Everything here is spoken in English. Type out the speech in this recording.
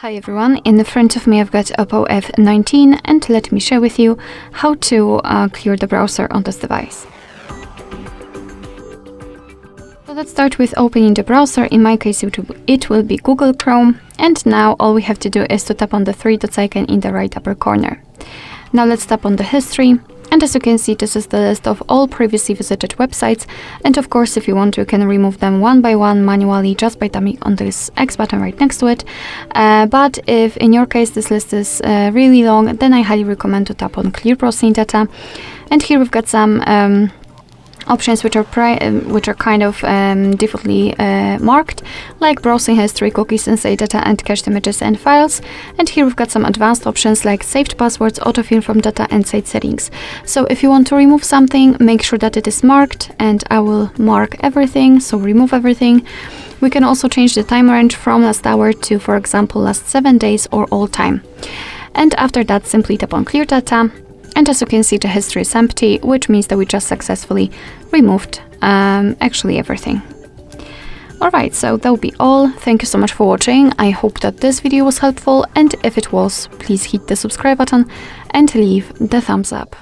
Hi everyone, in front of me I've got OPPO F19 and let me share with you how to clear the browser on this device. So let's start with opening the browser. In my case it will be Google Chrome, and now all we have to do is to tap on the three dots icon in the right upper corner. Now let's tap on the history. And as you can see, this is the list of all previously visited websites. And of course, if you want to, you can remove them one by one manually just by tapping on this X button right next to it. But if in your case this list is really long, then I highly recommend to tap on Clear Browsing Data. And here we've got some options which are kind of defaultly marked, like browsing history, cookies, and save data, and cached images and files. And here we've got some advanced options like saved passwords, autofill from data, and site settings. So if you want to remove something, make sure that it is marked, and I will mark everything, so remove everything. We can also change the time range from last hour to, for example, last 7 days or all time. And after that, simply tap on Clear Data. And as you can see, the history is empty, which means that we just successfully removed actually everything. Alright, so that will be all. Thank you so much for watching. I hope that this video was helpful, and if it was, please hit the subscribe button and leave the thumbs up.